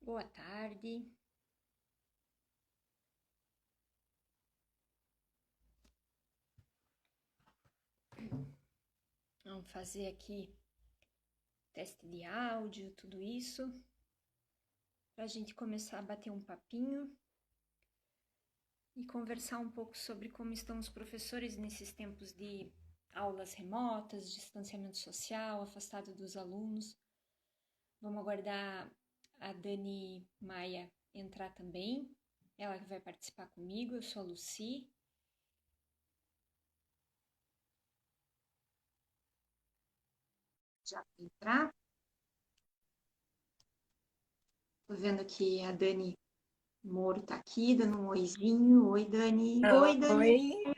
Boa tarde. Vamos fazer aqui teste de áudio, tudo isso, para a gente começar a bater um papinho e conversar um pouco sobre como estão os professores nesses tempos de aulas remotas, distanciamento social, afastado dos alunos. Vamos aguardar a Dani Maia entrar também, ela que vai participar comigo. Eu sou a Lucy. Já entrar. Tô vendo que a Dani Moro tá aqui, dando um oizinho. Oi, Dani. Oi, Dani. Oi,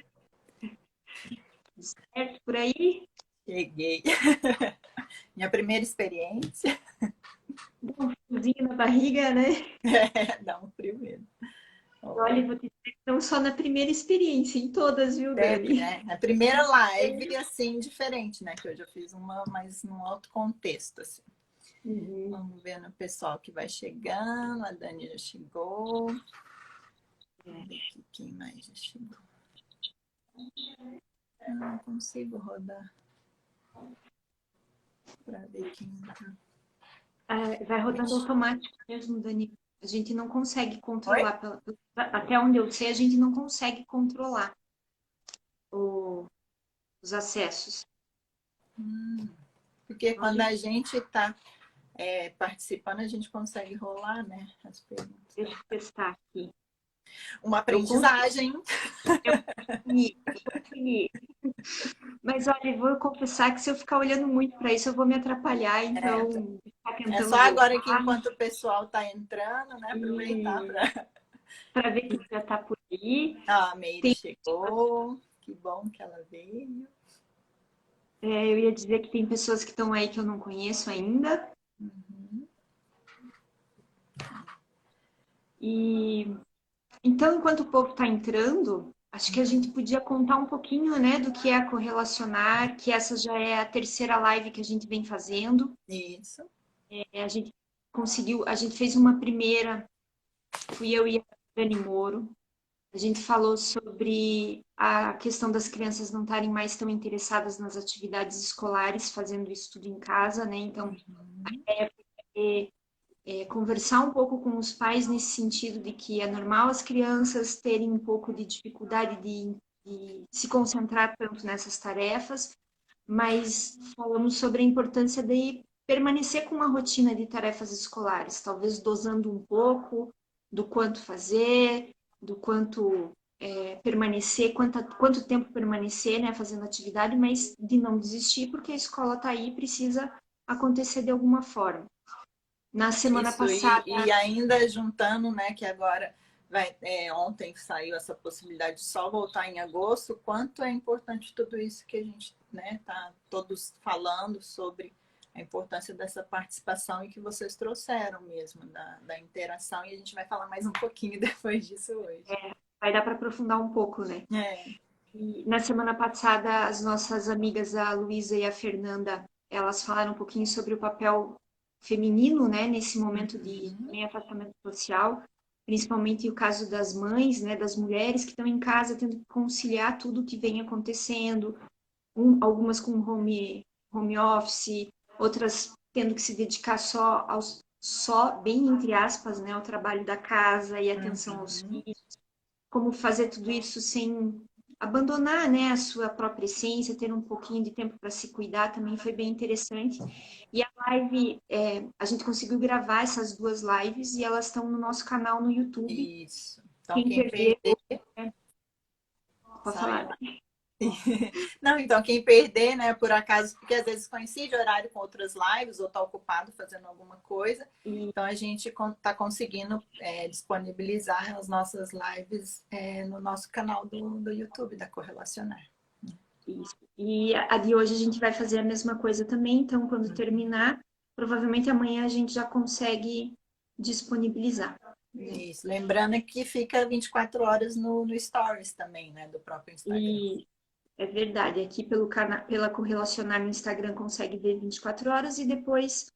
Tudo certo por aí? cheguei. Minha primeira experiência. Dá um friozinho na barriga, né? Dá um frio mesmo. Olha, vou te dizer que não só na primeira experiência, em todas, viu, Sempre, Dani? né? A primeira live, assim, diferente, né? Que hoje eu fiz uma, mas num outro contexto, assim. Uhum. Vamos ver no pessoal que vai chegando. A Dani já chegou. Vamos ver aqui quem mais já chegou. Não consigo rodar para ver quem tá. Vai rodando automático mesmo, Dani. A gente não consegue Oi? controlar. Até onde eu sei, a gente não consegue controlar os acessos. Porque Então, quando a gente tá participando, a gente consegue rolar, né? As perguntas. deixa eu testar aqui. Uma Eu consegui, aprendizagem. eu consegui. Mas olha, eu vou confessar que se eu ficar olhando muito para isso, eu vou me atrapalhar, então ficar É só tentando agora que voltar enquanto o pessoal está entrando, né? Aproveitar e para. para ver quem já está por aí. Ah, a Meire Tem, chegou. Que bom que ela veio. eu ia dizer que tem pessoas que estão aí que eu não conheço ainda. Uhum. E então, enquanto o povo está entrando, acho que a gente podia contar um pouquinho, né, do que é a Correlacionar, que essa já é a terceira live que a gente vem fazendo. Isso. A gente conseguiu, a gente fez uma primeira, fui eu e a Dani Moro. A gente falou sobre a questão das crianças não estarem mais tão interessadas nas atividades escolares, fazendo isso tudo em casa, né? Então, Uhum. conversar um pouco com os pais nesse sentido de que é normal as crianças terem um pouco de dificuldade de se concentrar tanto nessas tarefas, mas falamos sobre a importância de permanecer com uma rotina de tarefas escolares, talvez dosando um pouco do quanto fazer, do quanto permanecer, quanto tempo permanecer, né, fazendo atividade, mas de não desistir, porque a escola está aí e precisa acontecer de alguma forma. Na semana Isso, passada, e ainda juntando, né, que agora ontem saiu essa possibilidade de só voltar em agosto, quanto é importante tudo isso que a gente, né, tá todos falando sobre a importância dessa participação e que vocês trouxeram mesmo, da interação, e a gente vai falar mais um pouquinho depois disso hoje. vai dar para aprofundar um pouco, né? É. E na semana passada, as nossas amigas, a Luísa e a Fernanda, elas falaram um pouquinho sobre o papel feminino, né, nesse momento de Uhum. também afastamento social, principalmente o caso das mães, né, das mulheres que estão em casa tendo que conciliar tudo o que vem acontecendo, algumas com home office, outras tendo que se dedicar só, bem entre aspas, né, ao trabalho da casa e atenção aos Uhum. filhos, como fazer tudo isso sem abandonar, né, a sua própria essência, ter um pouquinho de tempo para se cuidar também foi bem interessante. E a live, a gente conseguiu gravar essas duas lives e elas estão no nosso canal no YouTube. Isso. Então, Quem quem perdeu, perder, né, pode sai. falar. Não, então quem perder, né, por acaso, porque às vezes coincide horário com outras lives ou está ocupado fazendo alguma coisa, E então a gente está conseguindo disponibilizar as nossas lives no nosso canal do YouTube da Correlacionar. isso. E a de hoje a gente vai fazer a mesma coisa também, então quando terminar, provavelmente amanhã a gente já consegue disponibilizar. Isso, lembrando que fica 24 horas no Stories também, né, do próprio Instagram. E é verdade, aqui pela Correlacionar no Instagram consegue ver 24 horas e depois,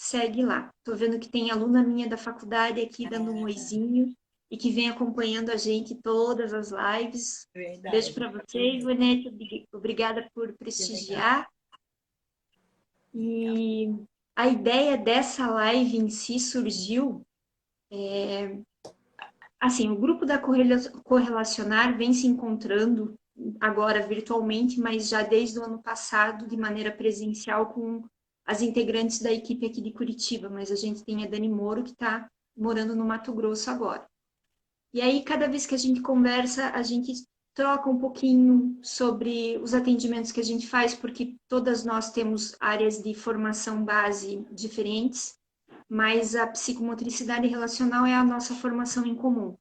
segue lá. Tô vendo que tem aluna minha da faculdade aqui dando um Ah, oizinho e que vem acompanhando a gente todas as lives. Beijo verdade. para você, Ivonete. Obrigada por Que legal. prestigiar. E a ideia dessa live em si surgiu, assim, o grupo da Correlacionar vem se encontrando agora virtualmente, mas já desde o ano passado, de maneira presencial, com as integrantes da equipe aqui de Curitiba, mas a gente tem a Dani Moro, que está morando no Mato Grosso agora. E aí, cada vez que a gente conversa, a gente troca um pouquinho sobre os atendimentos que a gente faz, porque todas nós temos áreas de formação base diferentes, mas a psicomotricidade relacional é a nossa formação em comum.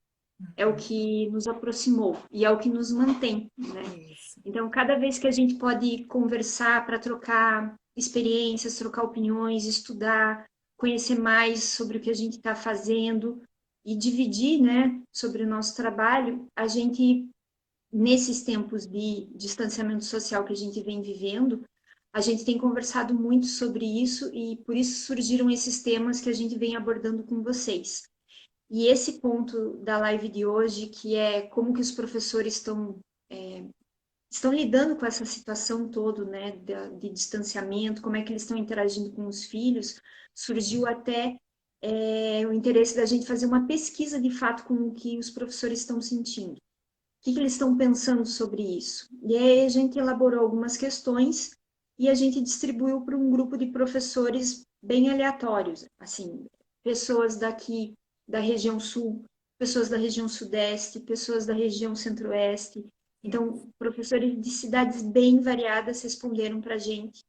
É o que nos aproximou e é o que nos mantém, né? Isso. Então, cada vez que a gente pode conversar para trocar experiências, trocar opiniões, estudar, conhecer mais sobre o que a gente está fazendo e dividir, né, sobre o nosso trabalho, a gente, nesses tempos de distanciamento social que a gente vem vivendo, a gente tem conversado muito sobre isso e por isso surgiram esses temas que a gente vem abordando com vocês. E esse ponto da live de hoje, que é como que os professores estão lidando com essa situação toda, né, de distanciamento, como é que eles estão interagindo com os filhos, surgiu até o interesse da gente fazer uma pesquisa de fato com o que os professores estão sentindo. O que eles estão pensando sobre isso? E aí a gente elaborou algumas questões e a gente distribuiu para um grupo de professores bem aleatórios, assim, pessoas daqui da região sul, pessoas da região sudeste, pessoas da região centro-oeste. Então, professores de cidades bem variadas responderam para a gente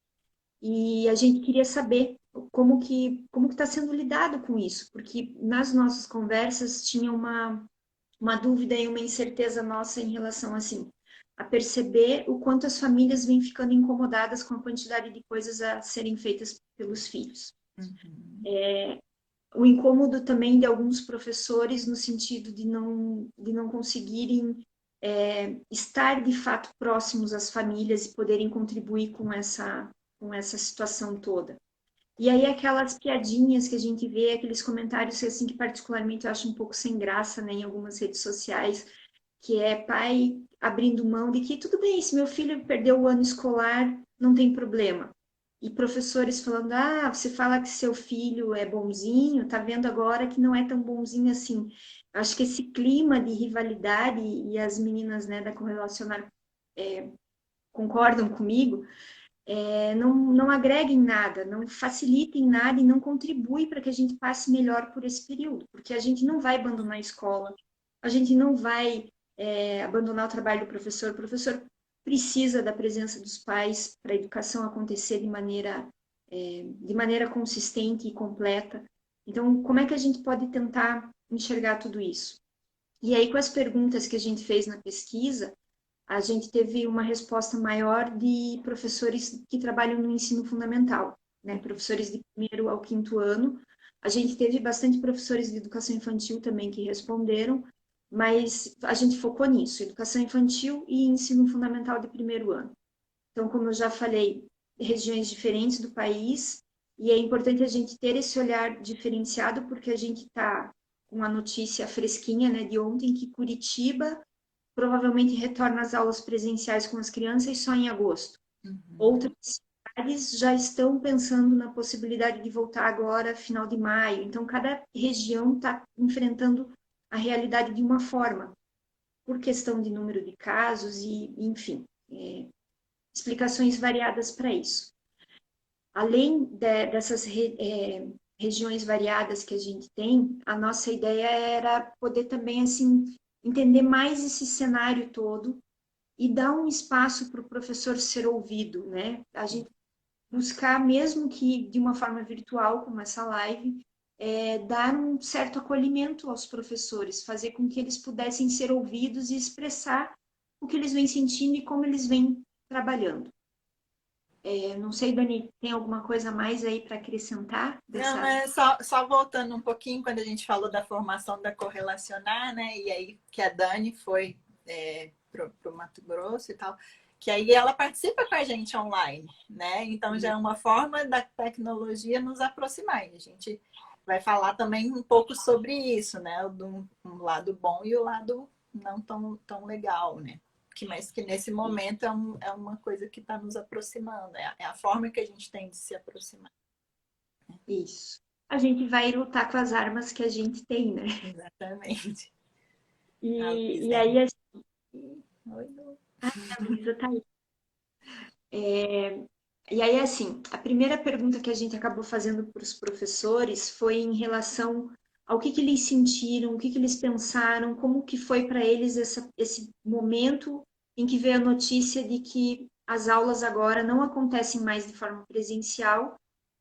e a gente queria saber como que está sendo lidado com isso, porque nas nossas conversas tinha uma dúvida e uma incerteza nossa em relação assim a perceber o quanto as famílias vêm ficando incomodadas com a quantidade de coisas a serem feitas pelos filhos. Uhum. O incômodo também de alguns professores no sentido de não conseguirem estar de fato próximos às famílias e poderem contribuir com essa situação toda. E aí aquelas piadinhas que a gente vê, aqueles comentários assim que particularmente eu acho um pouco sem graça, né, em algumas redes sociais, que é pai abrindo mão de que tudo bem, se meu filho perdeu o ano escolar, não tem problema. E professores falando, ah, você fala que seu filho é bonzinho, tá vendo agora que não é tão bonzinho assim. Acho que esse clima de rivalidade, e as meninas, né, da Correlacionar concordam comigo, não agrega em nada, não facilita em nada e não contribui para que a gente passe melhor por esse período, porque a gente não vai abandonar a escola, a gente não vai abandonar o trabalho do professor. O professor precisa da presença dos pais para a educação acontecer de maneira consistente e completa. Então, como é que a gente pode tentar enxergar tudo isso? E aí, com as perguntas que a gente fez na pesquisa, a gente teve uma resposta maior de professores que trabalham no ensino fundamental, né? Professores de primeiro ao quinto ano. A gente teve bastante professores de educação infantil também que responderam, mas a gente focou nisso, educação infantil e ensino fundamental de primeiro ano. Então, como eu já falei, regiões diferentes do país, e é importante a gente ter esse olhar diferenciado, porque a gente está com a notícia fresquinha, né, de ontem, que Curitiba provavelmente retorna às aulas presenciais com as crianças só em agosto. Uhum. Outras cidades já estão pensando na possibilidade de voltar agora, final de maio. Então, cada região está enfrentando a realidade de uma forma, por questão de número de casos e, enfim, explicações variadas para isso. Além dessas regiões variadas que a gente tem, a nossa ideia era poder também, assim, entender mais esse cenário todo e dar um espaço para o professor ser ouvido, né? A gente buscar, mesmo que de uma forma virtual, como essa live, dar um certo acolhimento aos professores, fazer com que eles pudessem ser ouvidos e expressar o que eles vêm sentindo e como eles vêm trabalhando. Não sei, Dani, tem alguma coisa a mais aí para acrescentar Não, dessa? é só voltando um pouquinho, quando a gente falou da formação da Correlacionar, né? E aí que a Dani foi para o Mato Grosso e tal. que aí ela participa com a gente online, né? Então já é uma forma da tecnologia nos aproximar. E a gente vai falar também um pouco sobre isso, né? Do um lado bom e o lado não tão legal, né? Mas que nesse momento é uma coisa que está nos aproximando, é a forma que a gente tem de se aproximar. Isso. A gente vai lutar com as armas que a gente tem, né? Exatamente. A E Luísa aí, aí. assim, Oi, Lu. a Luísa tá aí. E aí, assim, a primeira pergunta que a gente acabou fazendo para os professores foi em relação ao que eles sentiram, o que eles pensaram, como que foi para eles esse momento em que veio a notícia de que as aulas agora não acontecem mais de forma presencial.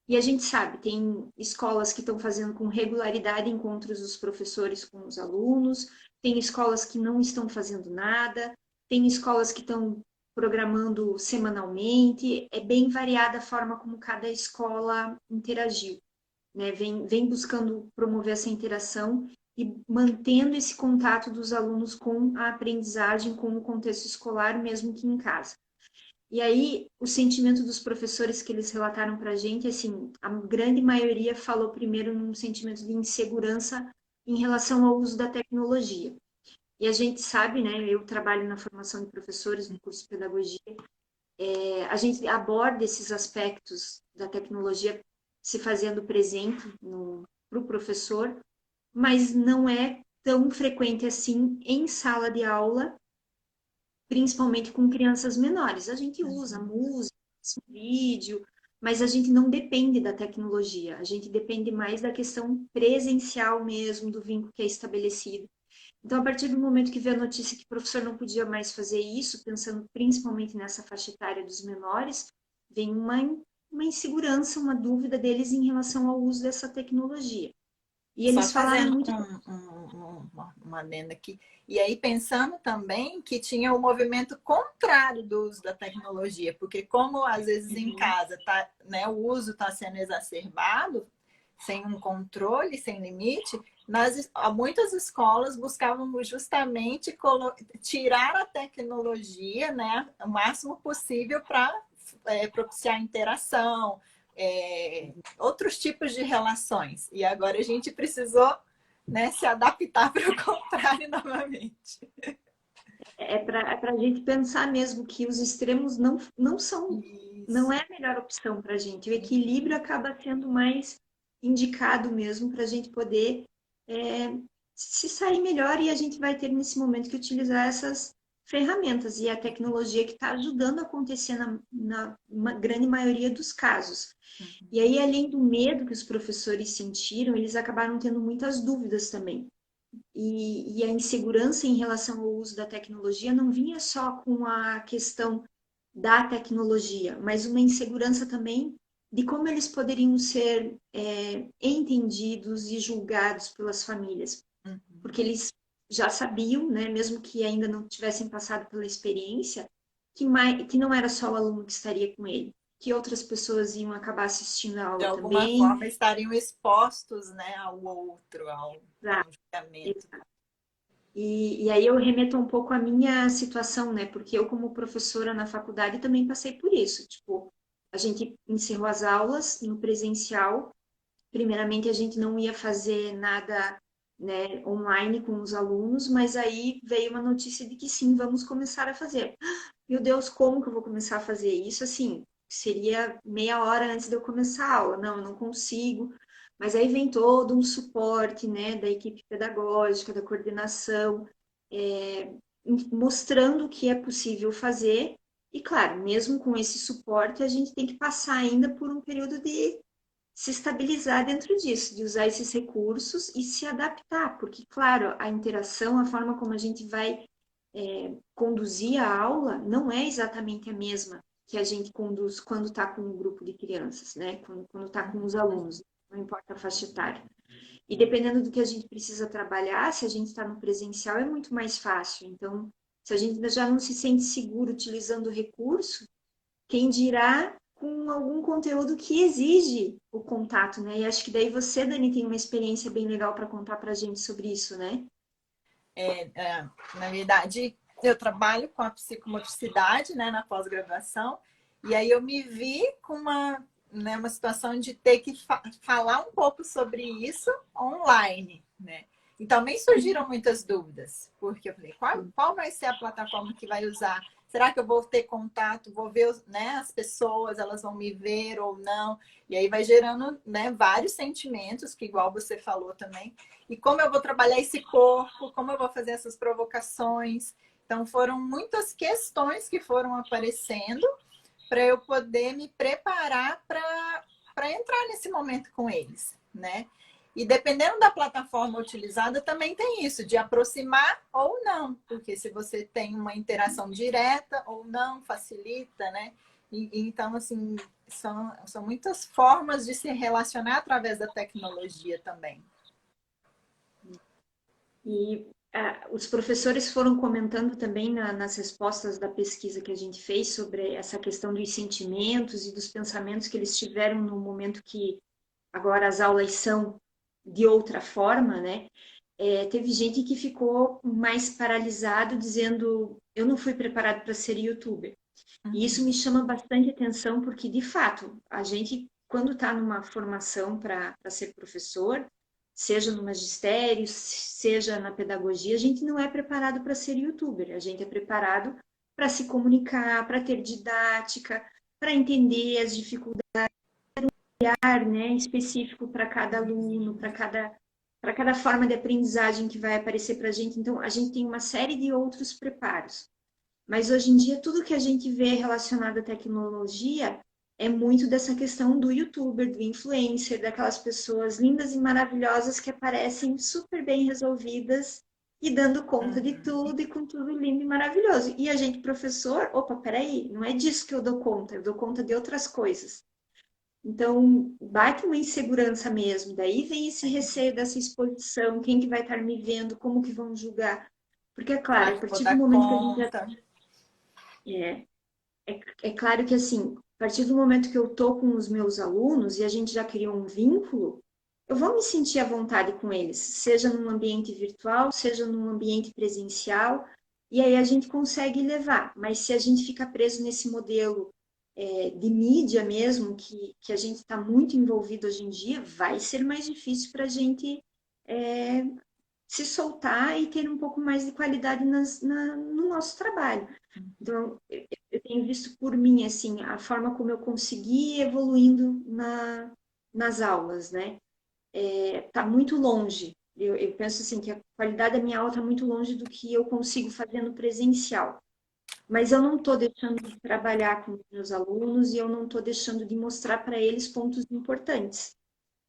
E a gente sabe, tem escolas que estão fazendo com regularidade encontros dos professores com os alunos, tem escolas que não estão fazendo nada, tem escolas que estão programando semanalmente, é bem variada a forma como cada escola interagiu, né? Vem buscando promover essa interação e mantendo esse contato dos alunos com a aprendizagem, com o contexto escolar, mesmo que em casa. E aí, o sentimento dos professores que eles relataram para a gente, assim, a grande maioria falou primeiro num sentimento de insegurança em relação ao uso da tecnologia. E a gente sabe, né, eu trabalho na formação de professores no curso de pedagogia, a gente aborda esses aspectos da tecnologia se fazendo presente para o professor, mas não é tão frequente assim em sala de aula, principalmente com crianças menores. A gente usa música, vídeo, mas a gente não depende da tecnologia, a gente depende mais da questão presencial mesmo, do vínculo que é estabelecido. Então, a partir do momento que veio a notícia que o professor não podia mais fazer isso, pensando principalmente nessa faixa etária dos menores, vem uma insegurança, uma dúvida deles em relação ao uso dessa tecnologia. E Só eles falaram fazendo muito. uma adenda aqui. E aí pensando também que tinha o movimento contrário do uso da tecnologia, porque como às vezes em casa tá, né, o uso está sendo exacerbado, sem um controle, sem limite, muitas escolas buscavam justamente tirar a tecnologia, né, o máximo possível para propiciar interação, outros tipos de relações. E agora a gente precisou, né, se adaptar para o contrário novamente. É para a gente pensar mesmo que os extremos não são, não Isso. é a melhor opção para a gente. O equilíbrio acaba sendo mais indicado mesmo para a gente poder se sair melhor e a gente vai ter nesse momento que utilizar essas ferramentas e a tecnologia que está ajudando a acontecer na grande maioria dos casos. E aí, além do medo que os professores sentiram, eles acabaram tendo muitas dúvidas também. E a insegurança em relação ao uso da tecnologia não vinha só com a questão da tecnologia, mas uma insegurança também de como eles poderiam ser entendidos e julgados pelas famílias, porque eles já sabiam, né, mesmo que ainda não tivessem passado pela experiência, que não era só o aluno que estaria com ele, que outras pessoas iam acabar assistindo a De aula alguma também. forma estariam expostos, né, ao outro, ao julgamento. E aí eu remeto um pouco à minha situação, né? Porque eu, como professora na faculdade, também passei por isso. Tipo, a gente encerrou as aulas no presencial. Primeiramente, a gente não ia fazer nada, né, online com os alunos, mas aí veio uma notícia de que sim, vamos começar a fazer. Meu Deus, como que eu vou começar a fazer isso? Assim, seria meia hora antes de eu começar a aula. Não, eu não consigo. Mas aí vem todo um suporte, né, da equipe pedagógica, da coordenação, é, mostrando o que é possível fazer. E, claro, mesmo com esse suporte, a gente tem que passar ainda por um período de se estabilizar dentro disso, de usar esses recursos e se adaptar, porque, claro, a interação, a forma como a gente vai conduzir a aula não é exatamente a mesma que a gente conduz quando está com um grupo de crianças, né? Quando está com os alunos, não importa a faixa etária. E dependendo do que a gente precisa trabalhar, se a gente está no presencial, é muito mais fácil. Então, se a gente já não se sente seguro utilizando o recurso, quem dirá com algum conteúdo que exige o contato, né? E acho que daí você, Dani, tem uma experiência bem legal para contar para a gente sobre isso, né? Na verdade, eu trabalho com a psicomotricidade, né, na pós-graduação, e aí eu me vi com uma situação de ter que falar um pouco sobre isso online, né? E também surgiram muitas dúvidas, porque eu falei, qual vai ser a plataforma que vai usar? Será que eu vou ter contato, vou ver, né, as pessoas, elas vão me ver ou não? E aí vai gerando, né, vários sentimentos, que igual você falou também. E como eu vou trabalhar esse corpo, como eu vou fazer essas provocações? Então foram muitas questões que foram aparecendo para eu poder me preparar para entrar nesse momento com eles, né? E dependendo da plataforma utilizada, também tem isso, de aproximar ou não, porque se você tem uma interação direta ou não, facilita, né? Então, assim, são muitas formas de se relacionar através da tecnologia também. E os professores foram comentando também nas respostas da pesquisa que a gente fez sobre essa questão dos sentimentos e dos pensamentos que eles tiveram no momento que agora as aulas são de outra forma, né? Teve gente que ficou mais paralisado, dizendo: eu não fui preparado para ser youtuber. E isso me chama bastante atenção, porque, de fato, a gente, quando está numa formação para ser professor, seja no magistério, seja na pedagogia, a gente não é preparado para ser youtuber, a gente é preparado para se comunicar, para ter didática, para entender as dificuldades, né, específico para cada aluno, para cada forma de aprendizagem que vai aparecer para a gente. Então, a gente tem uma série de outros preparos. Mas hoje em dia, tudo que a gente vê relacionado à tecnologia é muito dessa questão do youtuber, do influencer, daquelas pessoas lindas e maravilhosas que aparecem super bem resolvidas e dando conta de tudo e com tudo lindo e maravilhoso. E a gente, professor, opa, peraí, não é disso que eu dou conta de outras coisas. Então, bate uma insegurança mesmo. Daí vem esse receio dessa exposição, quem que vai estar me vendo, como que vão julgar. Porque, é claro, Será a que eu vou partir do dar momento que a gente já... conta? É, é claro que, assim, a partir do momento que eu tô com os meus alunos e a gente já criou um vínculo, eu vou me sentir à vontade com eles, seja num ambiente virtual, seja num ambiente presencial, e aí a gente consegue levar. Mas se a gente fica preso nesse modelo de mídia mesmo, que a gente está muito envolvido hoje em dia, vai ser mais difícil para a gente é, se soltar e ter um pouco mais de qualidade no nosso trabalho. Então, eu tenho visto por mim, assim, a forma como eu consegui ir evoluindo nas aulas, né? Tá muito longe. Eu penso, assim, que a qualidade da minha aula está muito longe do que eu consigo fazer no presencial. Mas eu não estou deixando de trabalhar com os meus alunos e eu não estou deixando de mostrar para eles pontos importantes.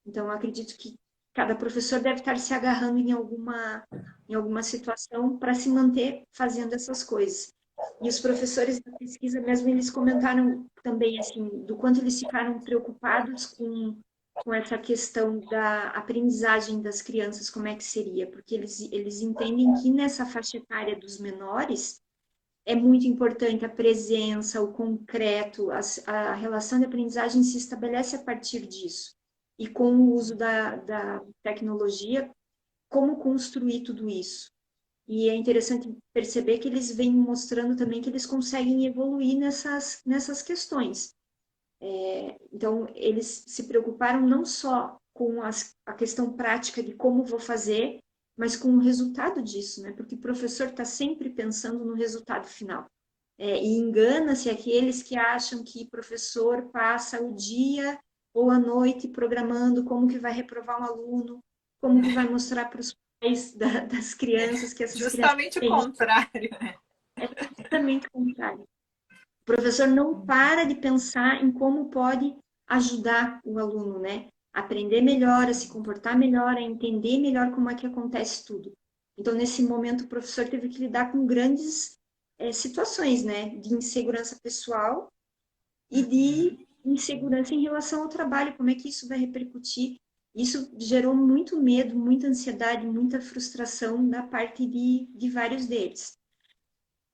Então, eu acredito que cada professor deve estar se agarrando em alguma situação para se manter fazendo essas coisas. E os professores da pesquisa mesmo, eles comentaram também, assim, do quanto eles ficaram preocupados com essa questão da aprendizagem das crianças, como é que seria, porque eles entendem que nessa faixa etária dos menores, é muito importante a presença, o concreto, a relação de aprendizagem se estabelece a partir disso. E com o uso da tecnologia, como construir tudo isso? E é interessante perceber que eles vêm mostrando também que eles conseguem evoluir nessas questões. Então, eles se preocuparam não só com a questão prática de como vou fazer, mas com o resultado disso, né? Porque o professor está sempre pensando no resultado final. E engana-se aqueles que acham que professor passa o dia ou a noite programando como que vai reprovar um aluno, como que vai mostrar para os pais das crianças que essas crianças Justamente o têm. contrário, né? É justamente o contrário. O professor não para de pensar em como pode ajudar o aluno, né? Aprender melhor, a se comportar melhor, a entender melhor como é que acontece tudo. Então, nesse momento, o professor teve que lidar com grandes situações, né? De insegurança pessoal e de insegurança em relação ao trabalho, como é que isso vai repercutir. Isso gerou muito medo, muita ansiedade, muita frustração da parte de vários deles.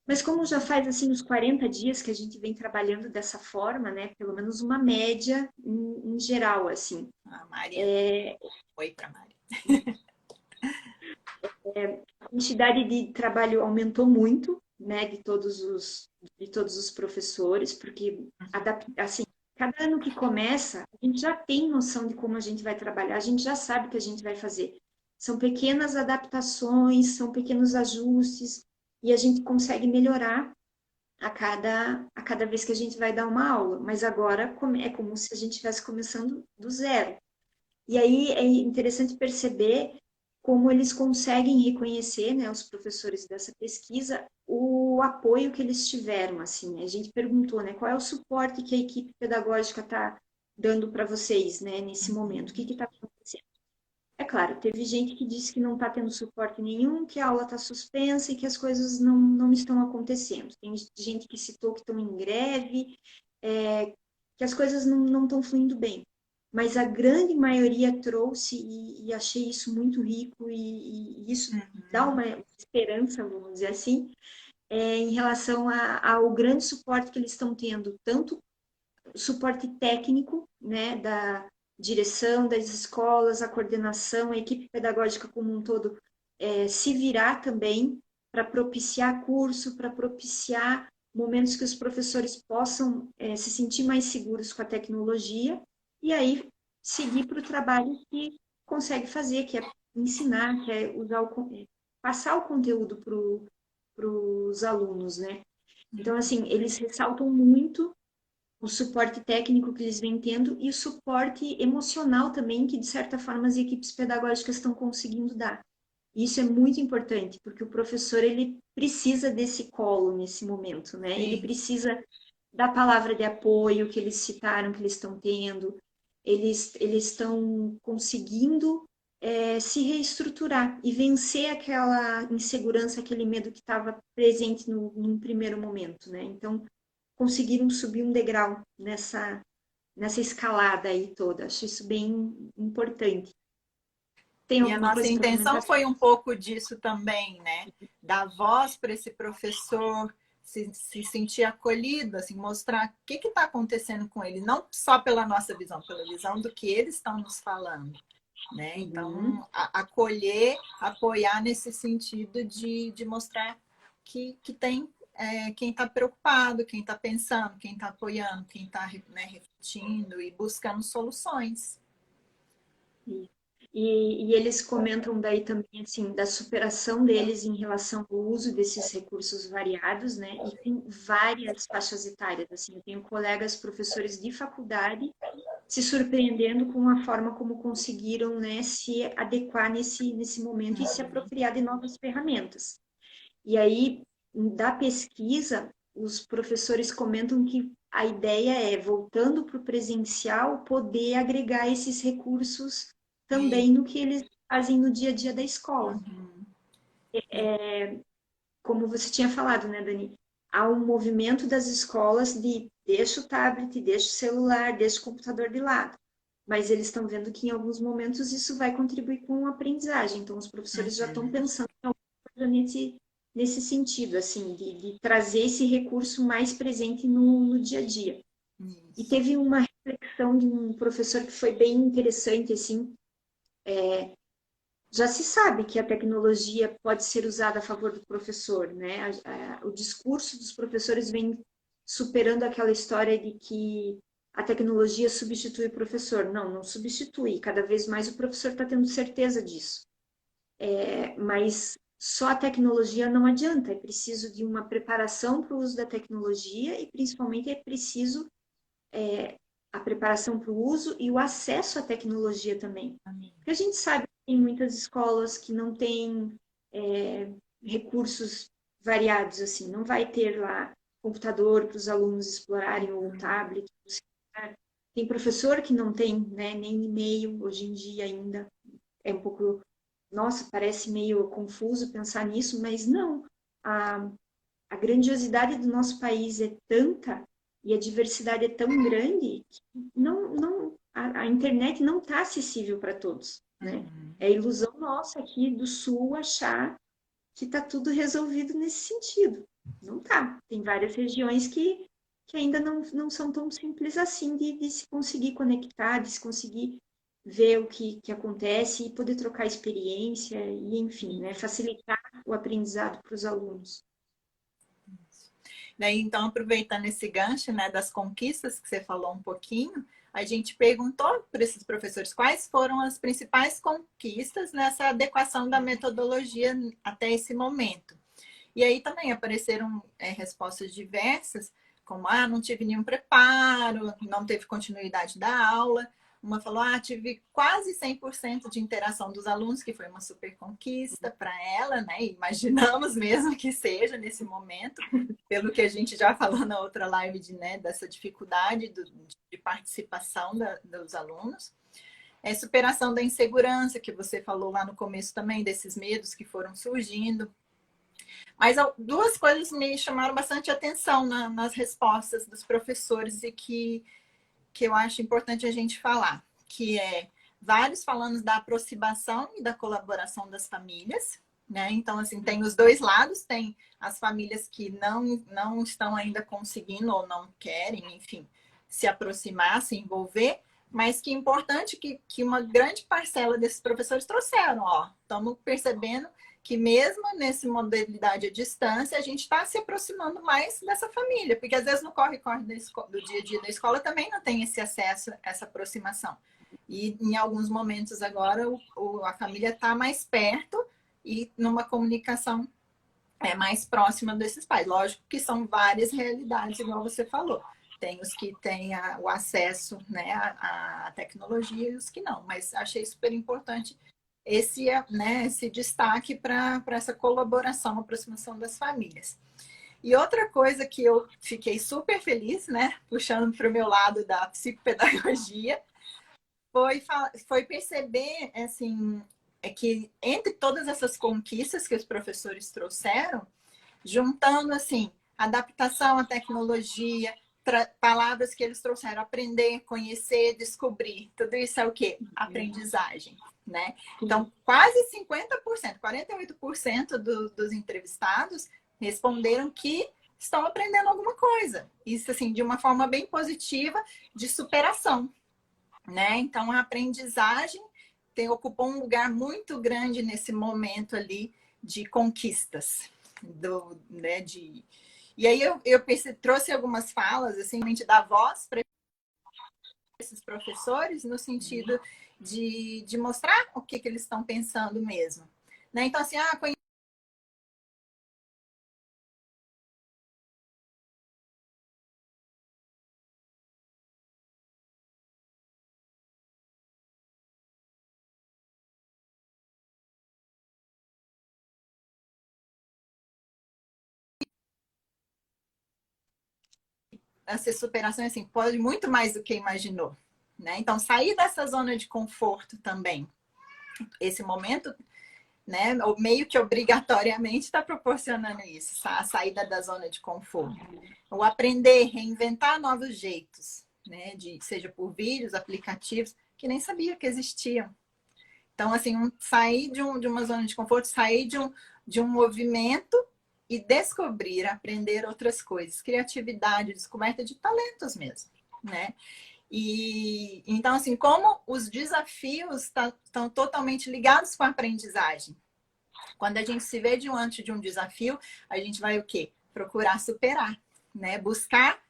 Mas como já faz assim uns 40 dias que a gente vem trabalhando dessa forma, né? Pelo menos uma média em geral, assim. A Maria. Oi para Maria. A quantidade de trabalho aumentou muito, né, de todos os professores, porque assim, cada ano que começa, a gente já tem noção de como a gente vai trabalhar, a gente já sabe o que a gente vai fazer. São pequenas adaptações, são pequenos ajustes, e a gente consegue melhorar a cada vez que a gente vai dar uma aula. Mas agora é como se a gente estivesse começando do zero. E aí é interessante perceber como eles conseguem reconhecer, né, os professores dessa pesquisa, o apoio que eles tiveram, assim. A gente perguntou, né, qual é o suporte que a equipe pedagógica está dando para vocês, né, nesse momento? O que está acontecendo? É claro, teve gente que disse que não está tendo suporte nenhum, que a aula está suspensa e que as coisas não estão acontecendo. Tem gente que citou que estão em greve, que as coisas não estão fluindo bem. Mas a grande maioria trouxe, e achei isso muito rico, e isso dá uma esperança, vamos dizer assim, em relação ao grande suporte que eles estão tendo, tanto suporte técnico, né, da direção das escolas, a coordenação, a equipe pedagógica como um todo, se virar também para propiciar curso, para propiciar momentos que os professores possam se sentir mais seguros com a tecnologia e aí seguir para o trabalho que consegue fazer, que é ensinar, que é passar o conteúdo para os alunos, né? Então, assim, eles ressaltam muito o suporte técnico que eles vêm tendo e o suporte emocional também, que de certa forma as equipes pedagógicas estão conseguindo dar. E isso é muito importante, porque o professor ele precisa desse colo nesse momento, né? Ele Sim. precisa da palavra de apoio que eles citaram, que eles estão tendo. Eles estão conseguindo se reestruturar e vencer aquela insegurança, aquele medo que estava presente num primeiro momento, né? Então, conseguiram subir um degrau nessa escalada aí toda. Acho isso bem importante. Tem E a alguma nossa coisa para intenção comentar? foi um pouco disso também, né? Dar voz para esse professor, se sentir acolhido, assim, mostrar o que está acontecendo com ele, não só pela nossa visão, pela visão do que eles estão nos falando. Né? Uhum. Então, acolher, apoiar nesse sentido de mostrar que tem quem está preocupado, quem está pensando, quem está apoiando, quem está, né, refletindo e buscando soluções. E eles comentam daí também, assim, da superação deles em relação ao uso desses recursos variados, né? E tem várias faixas etárias, assim. Eu tenho colegas professores de faculdade se surpreendendo com a forma como conseguiram, né, se adequar nesse momento e se apropriar de novas ferramentas. E aí, da pesquisa, os professores comentam que a ideia é, voltando para o presencial, poder agregar esses recursos E, também no que eles fazem no dia a dia da escola. Como você tinha falado, né, Dani? Há um movimento das escolas de deixa o tablet, deixa o celular, deixa o computador de lado. Mas eles estão vendo que em alguns momentos isso vai contribuir com a aprendizagem. Então, os professores já estão pensando em alguma coisa nesse sentido, assim, de trazer esse recurso mais presente no dia a dia. E isso. teve uma reflexão de um professor que foi bem interessante, assim, já se sabe que a tecnologia pode ser usada a favor do professor, né? O discurso dos professores vem superando aquela história de que a tecnologia substitui o professor. Não substitui. Cada vez mais o professor está tendo certeza disso. Mas só a tecnologia não adianta. É preciso de uma preparação para o uso da tecnologia e, principalmente, é preciso a preparação para o uso e o acesso à tecnologia também. Porque a gente sabe que tem muitas escolas que não têm recursos variados, assim, não vai ter lá computador para os alunos explorarem ou tablet. Tem professor que não tem, né, nem e-mail hoje em dia ainda. É um pouco, nossa, parece meio confuso pensar nisso, mas não. A, a grandiosidade do nosso país é tanta e a diversidade é tão grande que a internet não está acessível para todos, né? É ilusão nossa aqui do Sul achar que está tudo resolvido nesse sentido. Não está. Tem várias regiões que ainda não são tão simples assim de se conseguir conectar, de se conseguir ver o que acontece e poder trocar experiência e, enfim, né, facilitar o aprendizado para os alunos. Daí, então, aproveitando esse gancho, né, das conquistas que você falou um pouquinho, a gente perguntou para esses professores quais foram as principais conquistas nessa adequação da metodologia até esse momento. E aí também apareceram respostas diversas, como, não tive nenhum preparo, não teve continuidade da aula. Uma falou, tive quase 100% de interação dos alunos, que foi uma super conquista para ela, né? Imaginamos mesmo que seja nesse momento, pelo que a gente já falou na outra live, dessa dificuldade de participação dos alunos. Superação da insegurança, que você falou lá no começo também, desses medos que foram surgindo. Mas duas coisas me chamaram bastante atenção nas respostas dos professores e que eu acho importante a gente falar, que é vários falando da aproximação e da colaboração das famílias, né? Então, assim, tem os dois lados, tem as famílias que não estão ainda conseguindo ou não querem, enfim, se aproximar, se envolver, mas que é importante que uma grande parcela desses professores trouxeram, estamos percebendo que mesmo nessa modalidade à distância, a gente está se aproximando mais dessa família, porque às vezes no corre-corre do dia a dia da escola também não tem esse acesso, essa aproximação. E em alguns momentos agora a família está mais perto e numa comunicação mais próxima desses pais. Lógico que são várias realidades, igual você falou. Tem os que têm o acesso, né, à tecnologia e os que não, mas achei super importante esse destaque para essa colaboração, aproximação das famílias. E outra coisa que eu fiquei super feliz, né, puxando para o meu lado da psicopedagogia, foi perceber, assim, que entre todas essas conquistas que os professores trouxeram, juntando, assim, adaptação à tecnologia, palavras que eles trouxeram, aprender, conhecer, descobrir, tudo isso é o quê? Aprendizagem, né? Então, quase 50%, 48% dos entrevistados responderam que estão aprendendo alguma coisa. Isso, assim, de uma forma bem positiva, de superação, né? Então, a aprendizagem ocupou um lugar muito grande nesse momento ali de conquistas, E aí eu trouxe algumas falas, assim, da voz para esses professores, no sentido de mostrar o que eles estão pensando mesmo. Né? Então, assim, essa superação, assim, pode muito mais do que imaginou. Né? Então, sair dessa zona de conforto também. Esse momento, né, meio que obrigatoriamente está proporcionando isso, a saída da zona de conforto. O aprender, reinventar novos jeitos, né, seja por vídeos, aplicativos, que nem sabia que existiam. Então, assim, sair de uma zona de conforto, sair de um movimento e descobrir, aprender outras coisas. Criatividade, descoberta de talentos mesmo, né? E então, assim, como os desafios estão totalmente ligados com a aprendizagem. Quando a gente se vê diante de um desafio, a gente vai o quê? Procurar superar, né? Buscar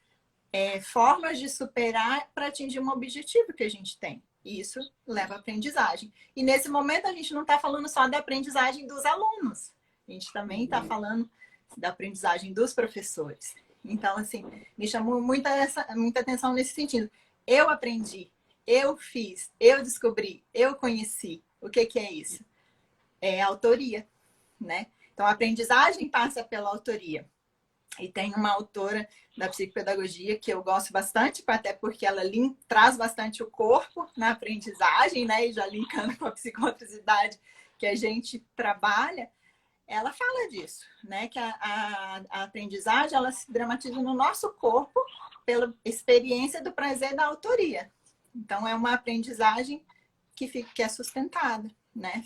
formas de superar para atingir um objetivo que a gente tem. Isso leva à aprendizagem. E nesse momento a gente não está falando só da aprendizagem dos alunos, a gente também está falando da aprendizagem dos professores. Então, assim, me chamou muita atenção nesse sentido. Eu aprendi, eu fiz, eu descobri, eu conheci. O que é isso? É autoria, né? Então, a aprendizagem passa pela autoria. E tem uma autora da psicopedagogia que eu gosto bastante, até porque ela traz bastante o corpo na aprendizagem, né? E já linkando com a psicomotricidade que a gente trabalha, ela fala disso, né? Que a aprendizagem, ela se dramatiza no nosso corpo pela experiência do prazer da autoria. Então, é uma aprendizagem que é sustentada, né?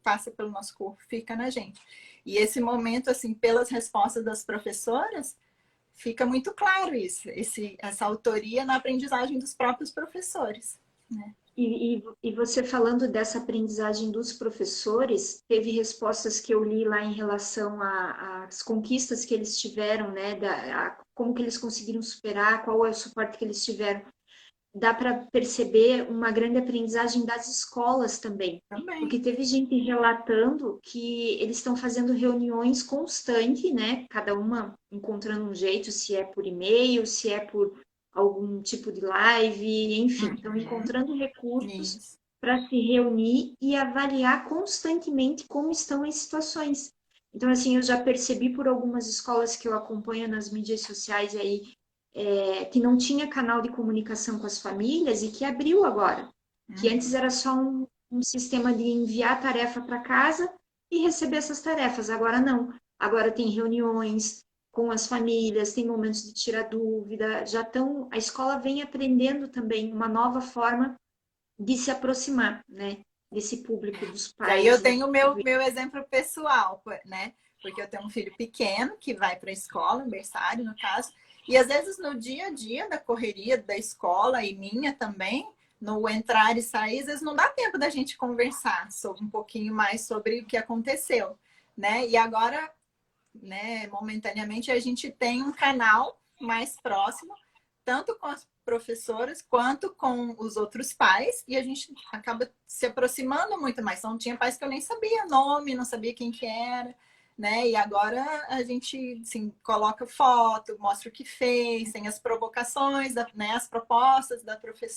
Passa pelo nosso corpo, fica na gente. E esse momento, assim, pelas respostas das professoras, fica muito claro isso, essa autoria na aprendizagem dos próprios professores, né? E você falando dessa aprendizagem dos professores, teve respostas que eu li lá em relação às conquistas que eles tiveram, né? Como que eles conseguiram superar, qual é o suporte que eles tiveram. Dá para perceber uma grande aprendizagem das escolas também. Também. Porque teve gente relatando que eles estão fazendo reuniões constantes, né? Cada uma encontrando um jeito, se é por e-mail, se é por algum tipo de live, enfim, estão Uhum. encontrando recursos Isso. para se reunir e avaliar constantemente como estão as situações. Então, assim, eu já percebi por algumas escolas que eu acompanho nas mídias sociais aí, que não tinha canal de comunicação com as famílias e que abriu agora. Que antes Uhum. era só um sistema de enviar tarefa para casa e receber essas tarefas. Agora não. Agora tem reuniões com as famílias, tem momentos de tirar dúvida, já estão. A escola vem aprendendo também uma nova forma de se aproximar, né? Desse público dos E aí eu pais. tenho o meu exemplo pessoal, né? Porque eu tenho um filho pequeno que vai para a escola, um berçário, no caso, e às vezes no dia a dia da correria da escola e minha também, no entrar e sair, às vezes não dá tempo da gente conversar sobre um pouquinho mais sobre o que aconteceu, né? E agora, né, momentaneamente a gente tem um canal mais próximo, tanto com as professoras quanto com os outros pais, e a gente acaba se aproximando muito mais. Então, tinha pais que eu nem sabia nome, não sabia quem que era, né? E agora a gente assim, coloca foto, mostra o que fez, tem as provocações, né? As propostas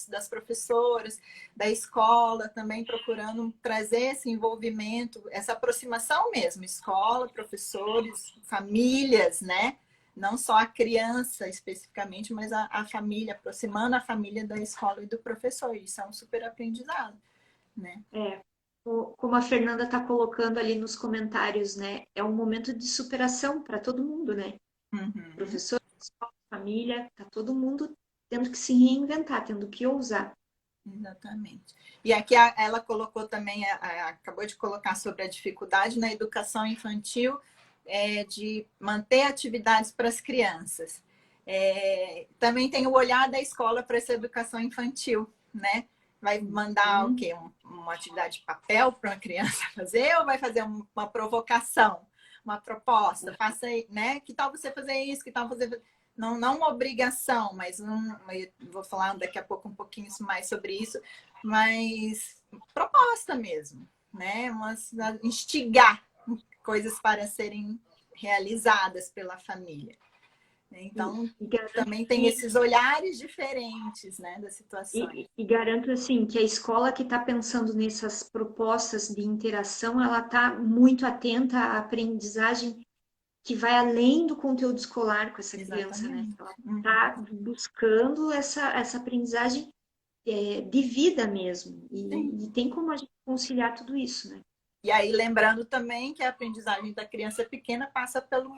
das professoras, da escola, também procurando trazer esse envolvimento, essa aproximação mesmo, escola, professores, famílias, né? Não só a criança especificamente, mas a família, aproximando a família da escola e do professor. Isso é um super aprendizado, né? É, como a Fernanda está colocando ali nos comentários, né? É um momento de superação para todo mundo, né? Uhum. Professor, escola, família, tá todo mundo tendo que se reinventar, tendo que ousar. Exatamente. E aqui ela colocou também, acabou de colocar sobre a dificuldade na educação infantil de manter atividades para as crianças. Também tem o olhar da escola para essa educação infantil, né? Vai mandar o Uhum. quê? Uma atividade de papel para uma criança fazer ou vai fazer uma provocação, uma proposta? Faça aí, né? Que tal você fazer isso? Que tal você não, não uma obrigação, mas vou falar daqui a pouco um pouquinho mais sobre isso, mas proposta mesmo, né? Instigar coisas para serem realizadas pela família. Então, E garanto também tem que esses olhares diferentes, né, das situações. e garanto assim que a escola que está pensando nessas propostas de interação, ela está muito atenta à aprendizagem que vai além do conteúdo escolar com essa criança, né? Exatamente. Ela Uhum. está buscando essa aprendizagem de vida mesmo. Sim. E tem como a gente conciliar tudo isso, né? E aí, lembrando também que a aprendizagem da criança pequena passa pelo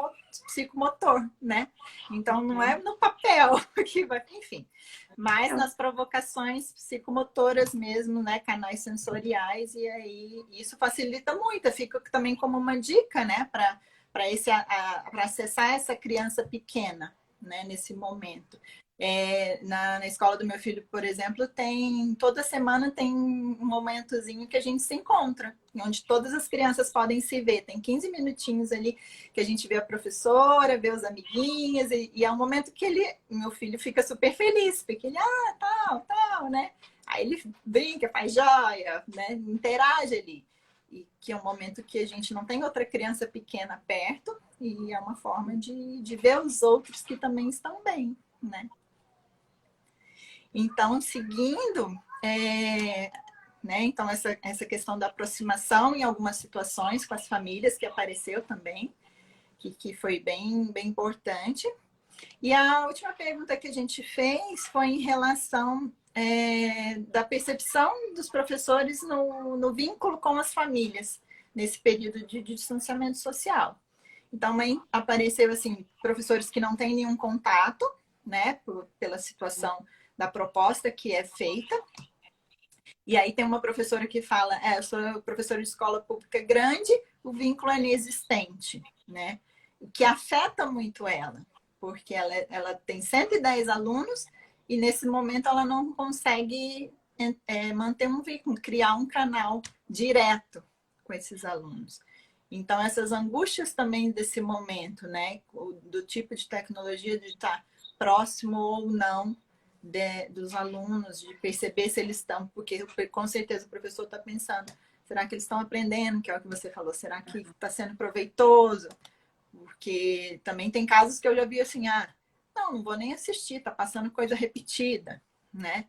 psicomotor, né? Então, não é Uhum. no papel que vai, enfim, mas nas provocações psicomotoras mesmo, né? Canais sensoriais, e aí isso facilita muito. Fica também como uma dica, né? Para acessar essa criança pequena, né? Nesse momento. Na escola do meu filho, por exemplo, toda semana tem um momentozinho que a gente se encontra, onde todas as crianças podem se ver. Tem 15 minutinhos ali que a gente vê a professora, vê os amiguinhos, e é um momento que meu filho fica super feliz, porque ele, tal, né? Aí ele brinca, faz joia, né? Interage ali. E que é um momento que a gente não tem outra criança pequena perto, e é uma forma de ver os outros que também estão bem, né? Então, seguindo, né? Então, essa questão da aproximação em algumas situações com as famílias que apareceu também, que foi bem importante. E a última pergunta que a gente fez foi em relação da percepção dos professores no vínculo com as famílias, nesse período de distanciamento social. Então, apareceu assim, professores que não têm nenhum contato, né, pela situação da proposta que é feita. E aí tem uma professora que fala, eu sou professora de escola pública grande, o vínculo é inexistente, né? O que afeta muito ela, porque ela tem 110 alunos e nesse momento ela não consegue manter um vínculo, criar um canal direto com esses alunos. Então, essas angústias também desse momento, né? Do tipo de tecnologia, de estar próximo ou não dos alunos, de perceber se eles estão, porque com certeza o professor está pensando, será que eles estão aprendendo, que é o que você falou, será que está sendo proveitoso? Porque também tem casos que eu já vi assim, não vou nem assistir, está passando coisa repetida, né?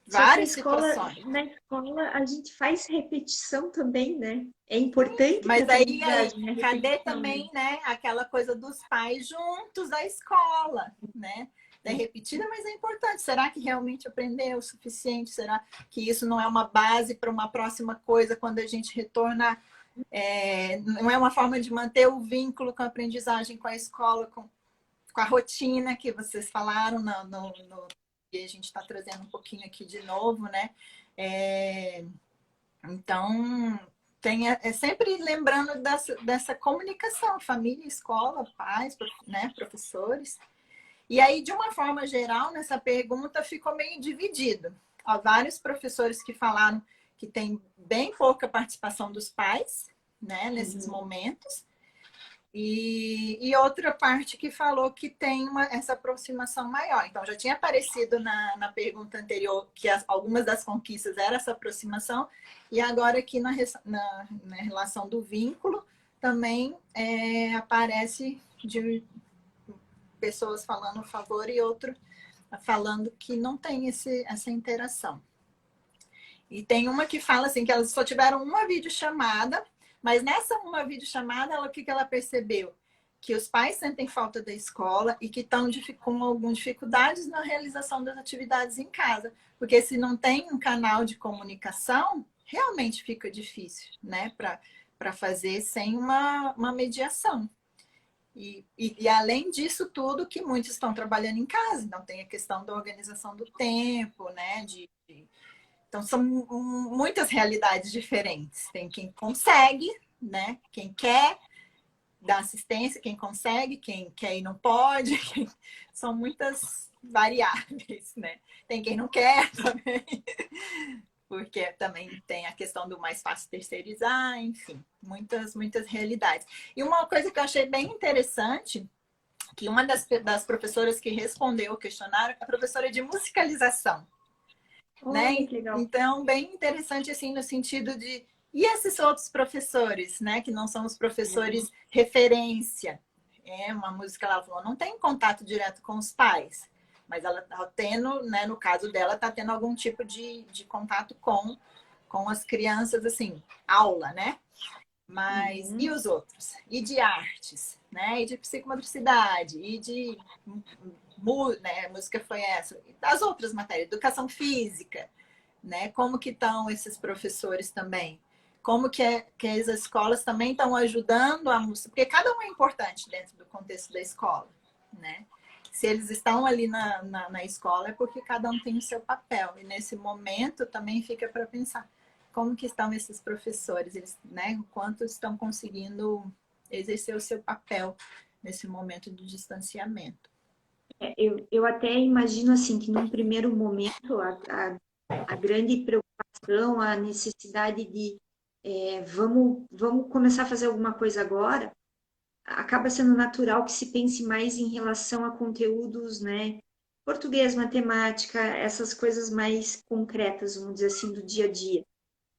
Várias situações. Na escola a gente faz repetição também, né? É importante Mas para a aí, aprendizagem, cadê também, né, aquela coisa dos pais juntos da escola, né? É repetida, mas é importante. Será que realmente aprendeu o suficiente? Será que isso não é uma base para uma próxima coisa quando a gente retornar? Não é uma forma de manter o vínculo com a aprendizagem, com a escola, com a rotina que vocês falaram e a gente está trazendo um pouquinho aqui de novo, né? Então, sempre lembrando dessa comunicação, família, escola, pais, né, professores. E aí, de uma forma geral, nessa pergunta ficou meio dividido. Há vários professores que falaram que tem bem pouca participação dos pais, né, nesses momentos. E outra parte que falou que tem essa aproximação maior. Então, já tinha aparecido na pergunta anterior que algumas das conquistas era essa aproximação, e agora aqui na relação do vínculo também aparece de pessoas falando a favor e outro falando que não tem essa interação. E tem uma que fala assim, que elas só tiveram uma videochamada, mas nessa uma videochamada, o que ela percebeu? Que os pais sentem falta da escola e que estão com algumas dificuldades na realização das atividades em casa. Porque se não tem um canal de comunicação, realmente fica difícil, né? Para fazer sem uma mediação. E além disso tudo, que muitos estão trabalhando em casa. Então tem a questão da organização do tempo, né? Então, são muitas realidades diferentes. Tem quem consegue, né? Quem quer dar assistência, quem consegue, quem quer e não pode. São muitas variáveis, né? Tem quem não quer também, porque também tem a questão do mais fácil terceirizar, enfim, muitas realidades. E uma coisa que eu achei bem interessante, que uma das professoras que respondeu o questionário é a professora de musicalização. Né? Então, bem interessante assim no sentido de e esses outros professores, né, que não são os professores referência. Uma música, ela falou, não tem contato direto com os pais, mas ela está tendo, né, no caso dela, está tendo algum tipo de contato com as crianças, assim, aula, né? Mas e os outros? E de artes, né? E de psicomotricidade, e de né, música foi essa, as outras matérias, educação física, né? Como que estão esses professores também? Como que as escolas também estão ajudando a música? Porque cada um é importante dentro do contexto da escola, né? Se eles estão ali na escola é porque cada um tem o seu papel. E nesse momento também fica para pensar como que estão esses professores, eles, né? O quanto estão conseguindo exercer o seu papel nesse momento de distanciamento. Eu até imagino assim que num primeiro momento a grande preocupação, a necessidade de vamos começar a fazer alguma coisa agora, acaba sendo natural que se pense mais em relação a conteúdos, né? Português, matemática, essas coisas mais concretas, vamos dizer assim, do dia a dia.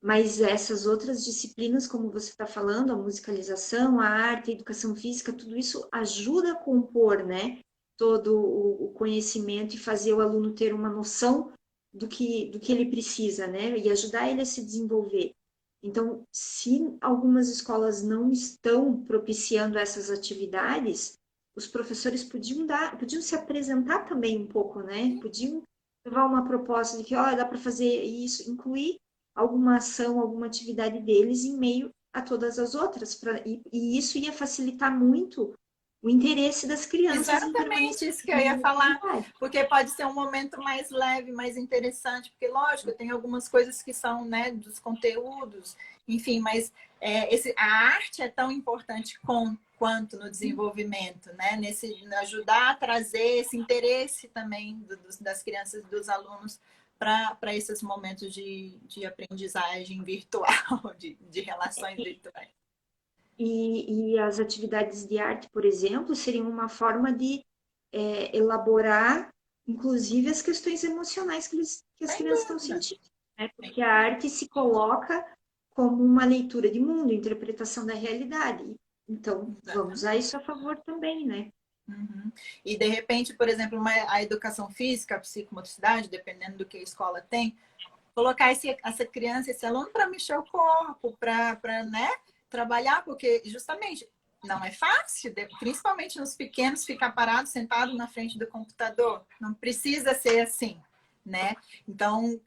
Mas essas outras disciplinas, como você está falando, a musicalização, a arte, a educação física, tudo isso ajuda a compor, né? Todo o conhecimento e fazer o aluno ter uma noção do que ele precisa, né? E ajudar ele a se desenvolver. Então, se algumas escolas não estão propiciando essas atividades, os professores podiam se apresentar também um pouco, né? Podiam levar uma proposta de que, olha, dá para fazer isso, incluir alguma ação, alguma atividade deles em meio a todas as outras. E isso ia facilitar muito o interesse das crianças. Exatamente isso que eu ia falar, porque pode ser um momento mais leve, mais interessante, porque lógico, tem algumas coisas que são, né, dos conteúdos enfim, mas a arte é tão importante quanto no desenvolvimento, né? Ajudar a trazer esse interesse também das crianças e dos alunos para esses momentos de aprendizagem virtual, de relações virtuais. E as atividades de arte, por exemplo, seriam uma forma de elaborar, inclusive, as questões emocionais que as Sem crianças estão dúvida. sentindo, né? Porque a arte se coloca como uma leitura de mundo, interpretação da realidade. Então, vamos usar isso a favor também, né? Uhum. E de repente, por exemplo, a educação física, a psicomotricidade, dependendo do que a escola tem, colocar essa criança, esse aluno para mexer o corpo, para né, trabalhar, porque justamente não é fácil, principalmente nos pequenos, ficar parado, sentado na frente do computador. Não precisa ser assim, né? Então,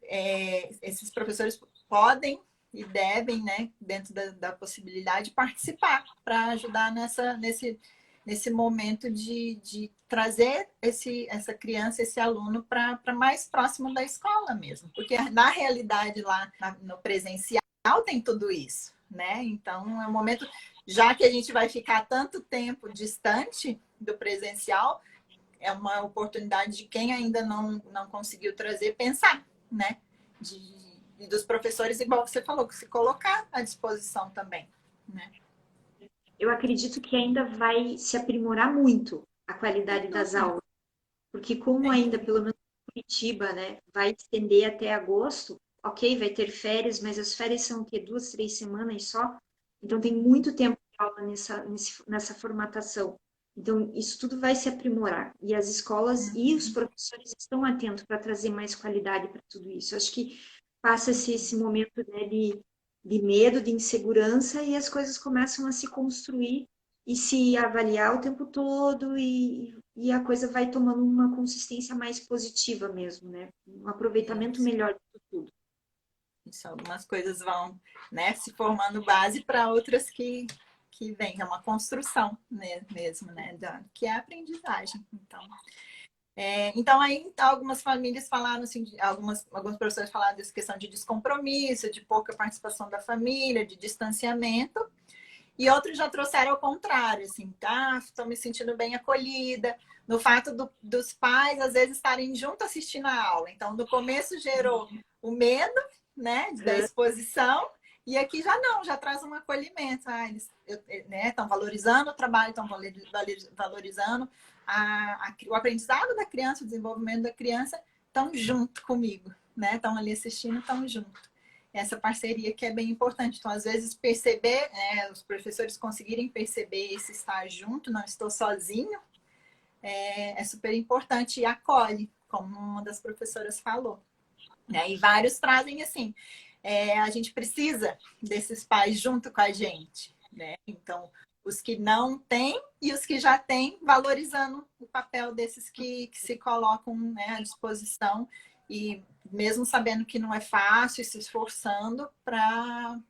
esses professores podem e devem, né, dentro da possibilidade, participar para ajudar nesse momento de trazer essa criança, esse aluno para mais próximo da escola mesmo. Porque na realidade lá no presencial tem tudo isso, né? Então é um momento, já que a gente vai ficar tanto tempo distante do presencial, é uma oportunidade de quem ainda não conseguiu trazer, pensar, né? Dos professores, igual você falou, se colocar à disposição também, né? Eu acredito que ainda vai se aprimorar muito a qualidade das aulas, porque como ainda, pelo menos em Curitiba, né, vai estender até agosto, ok, vai ter férias, mas as férias são o quê? 2, 3 semanas só? Então tem muito tempo de aula nessa formatação. Então, isso tudo vai se aprimorar. E as escolas e os professores estão atentos para trazer mais qualidade para tudo isso. Acho que passa-se esse momento, né, de medo, de insegurança, e as coisas começam a se construir e se avaliar o tempo todo, e a coisa vai tomando uma consistência mais positiva mesmo, né? Um aproveitamento melhor de tudo. Isso, algumas coisas vão, né, se formando base para outras que vêm, é uma construção mesmo, né, que é a aprendizagem. Então aí algumas famílias falaram assim, alguns professores falaram dessa questão de descompromisso, de pouca participação da família, de distanciamento, e outros já trouxeram ao contrário, assim, tá, estou me sentindo bem acolhida, no fato dos pais às vezes estarem junto assistindo a aula. Então no começo gerou o medo, né, da exposição, e aqui já não, já traz um acolhimento. Eles estão valorizando o trabalho, estão valorizando o aprendizado da criança, o desenvolvimento da criança, estão junto comigo, né? Estão ali assistindo, estão junto. Essa parceria que é bem importante. Então, às vezes, perceber, os professores conseguirem perceber esse estar junto, não estou sozinho, é super importante e acolhe, como uma das professoras falou. E vários trazem assim, a gente precisa desses pais junto com a gente, né? Então, os que não têm e os que já têm, valorizando o papel desses que se colocam, né, à disposição, e mesmo sabendo que não é fácil, se esforçando para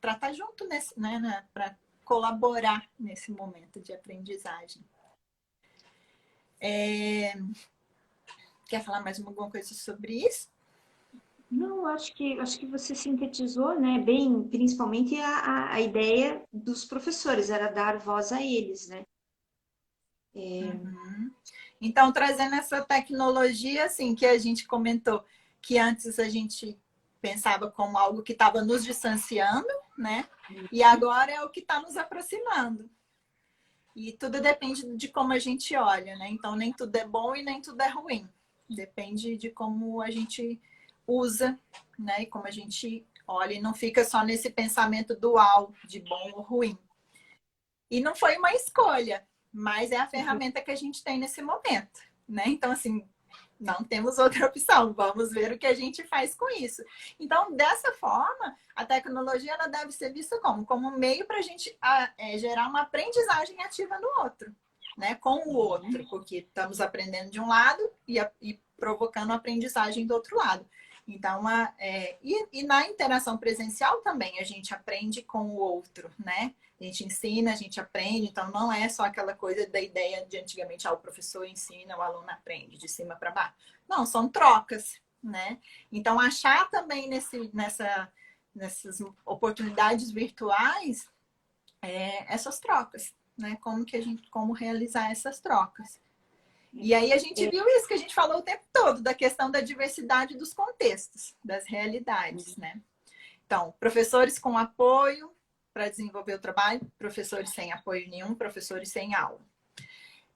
estar junto nesse, né, para colaborar nesse momento de aprendizagem. Quer falar mais alguma coisa sobre isso? Não, acho que você sintetizou, né, bem, principalmente a ideia dos professores, era dar voz a eles, né? Uhum. Então, trazendo essa tecnologia, assim, que a gente comentou, que antes a gente pensava como algo que estava nos distanciando, né? E agora é o que está nos aproximando. E tudo depende de como a gente olha, né? Então, nem tudo é bom e nem tudo é ruim. Depende de como a gente usa, né? E como a gente olha, e não fica só nesse pensamento dual de bom ou ruim. E não foi uma escolha, mas é a ferramenta que a gente tem nesse momento, né? Então, assim, não temos outra opção. Vamos ver o que a gente faz com isso. Então, dessa forma, a tecnologia ela deve ser vista como um meio para a gente gerar uma aprendizagem ativa no outro, né? Com o outro, porque estamos aprendendo de um lado e provocando aprendizagem do outro lado. Então, e na interação presencial também a gente aprende com o outro, né? A gente ensina, a gente aprende, então não é só aquela coisa da ideia de antigamente, o professor ensina, o aluno aprende, de cima para baixo. Não, são trocas, né? Então, achar também nessas oportunidades virtuais, essas trocas, né? Como realizar essas trocas. E aí a gente viu isso que a gente falou o tempo todo, da questão da diversidade dos contextos, das realidades, né? Então, professores com apoio para desenvolver o trabalho, professores sem apoio nenhum, professores sem aula.